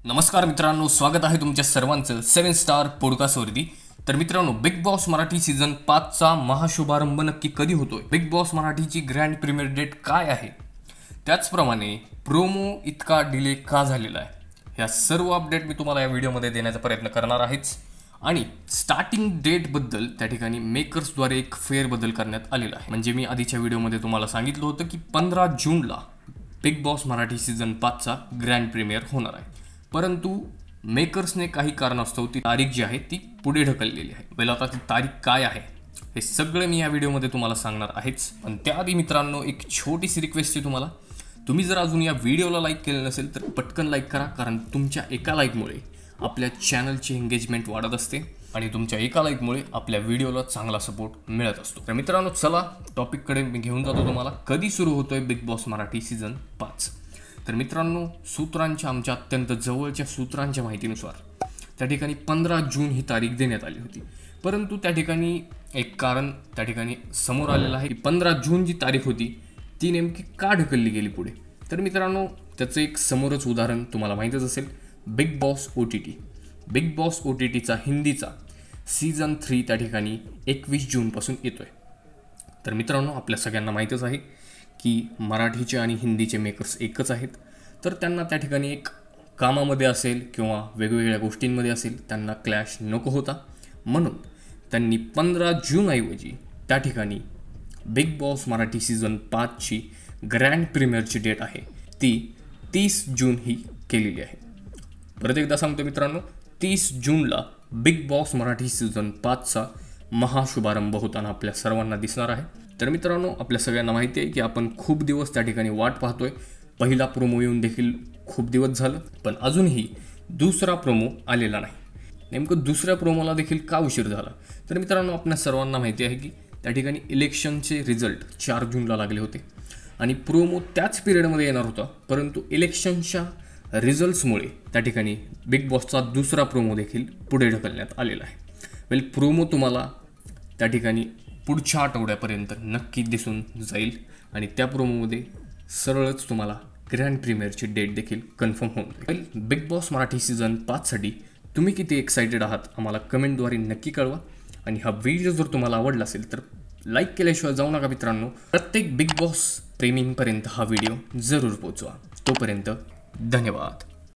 नमस्कार मित्रांनो, स्वागत आहे तुमच्या सर्वांचं 7 स्टार पॉडकास्टवरती। तर मित्रांनो, बिग बॉस मराठी सीझन 5 चा महाशुभारंभ नक्की कधी होतोय, बिग बॉस मराठीची ग्रँड प्रीमियर डेट काय आहे, त्याचप्रमाणे प्रोमो इतका डिले का झालेला आहे, ह्या सर्व अपडेट मी तुम्हाला या व्हिडिओमध्ये देण्याचा प्रयत्न करणार आहेच। आणि स्टार्टिंग डेटबद्दल त्या ठिकाणी मेकर्सद्वारे एक फेरबदल करण्यात आलेला आहे। म्हणजे मी आधीच्या व्हिडिओमध्ये तुम्हाला सांगितलं होतं की 15 जूनला बिग बॉस मराठी सीझन 5 चा ग्रँड प्रीमियर होणार आहे, परंतु मेकर्सने काही कारणास्तव ती तारीख जी आहे ती पुढे ढकललेली आहे। वेल, आता ती तारीख काय आहे हे सगळं मी या व्हिडिओमध्ये तुम्हाला सांगणार आहेच। पण त्याआधी मित्रांनो, एक छोटीशी रिक्वेस्ट आहे तुम्हाला, तुम्ही जर अजून या व्हिडिओला लाईक केलं नसेल तर पटकन लाईक करा, कारण तुमच्या एका लाईकमुळे आपल्या चॅनलची एंगेजमेंट वाढत असते आणि तुमच्या एका लाईकमुळे आपल्या व्हिडिओला चांगला सपोर्ट मिळत असतो। तर मित्रांनो, चला टॉपिककडे मी घेऊन जातो तुम्हाला। कधी सुरू होतोय बिग बॉस मराठी सीझन 5? तर मित्रांनो, सूत्रांच्या आमच्या अत्यंत जवळच्या सूत्रांच्या माहितीनुसार त्या ठिकाणी 15 जून ही तारीख देण्यात आली होती, परंतु त्या ठिकाणी एक कारण त्या ठिकाणी समोर आलेलं आहे की 15 जून जी तारीख होती ती नेमकी का ढकलली गेली पुढे। तर मित्रांनो, त्याचं एक समोरच उदाहरण तुम्हाला माहीतच असेल, big boss OTT। Big boss OTTचा हिंदीचा सीझन 3 त्या ठिकाणी 21 जूनपासून येतोय। तर मित्रांनो, आपल्या सगळ्यांना माहीतच आहे की मराठीचे आणि हिंदीचे मेकर्स एकच आहेत, तर त्यांना त्या ठिकाणी एक कामामध्ये असेल किंवा वेगवेगळ्या गोष्टींमध्ये असेल त्यांना क्लॅश नको होता, म्हणून त्यांनी 15 जूनऐवजी त्या ठिकाणी बिग बॉस मराठी सीझन 5 ची ग्रँड प्रीमियरची डेट आहे ती 30 जून ही केलेली आहे। परत एकदा सांगतो मित्रांनो, 30 जूनला बिग बॉस मराठी सीझन 5 चा महाशुभारंभ होताना आपल्या सर्वांना दिसणार आहे। तर मित्रांनो, आपल्या सगळ्यांना माहिती आहे की आपण खूप दिवस त्या ठिकाणी वाट पाहतोय। पहिला प्रोमो येऊन देखील खूप दिवस झालं, पण अजूनही दुसरा प्रोमो आलेला नाही। नेमकं दुसऱ्या प्रोमोला देखील का उशीर झाला? तर मित्रांनो, आपल्या सर्वांना माहिती आहे की त्या ठिकाणी इलेक्शनचे रिझल्ट 4 जूनला लागले होते आणि प्रोमो त्याच पिरियडमध्ये येणार होता, परंतु इलेक्शनच्या रिझल्ट्समुळे त्या ठिकाणी बिग बॉसचा दुसरा प्रोमो देखील पुढे ढकलण्यात आलेला आहे। वेल, प्रोमो तुम्हाला त्या ठिकाणी पुढच्या आठवड्यापर्यंत नक्की दिसून जाईल आणि त्या प्रोमोमध्ये सरळच तुम्हाला ग्रँड प्रीमियरची डेट देखील कन्फर्म होऊन जाईल। बिग बॉस मराठी सीझन 5 साठी तुम्ही किती एक्सायटेड आहात आम्हाला कमेंटद्वारे नक्की कळवा। आणि हा व्हिडिओ जर तुम्हाला आवडला असेल तर लाईक केल्याशिवाय जाऊ नका मित्रांनो। प्रत्येक बिग बॉस प्रेमींपर्यंत हा व्हिडिओ जरूर पोहोचवा। तोपर्यंत धन्यवाद।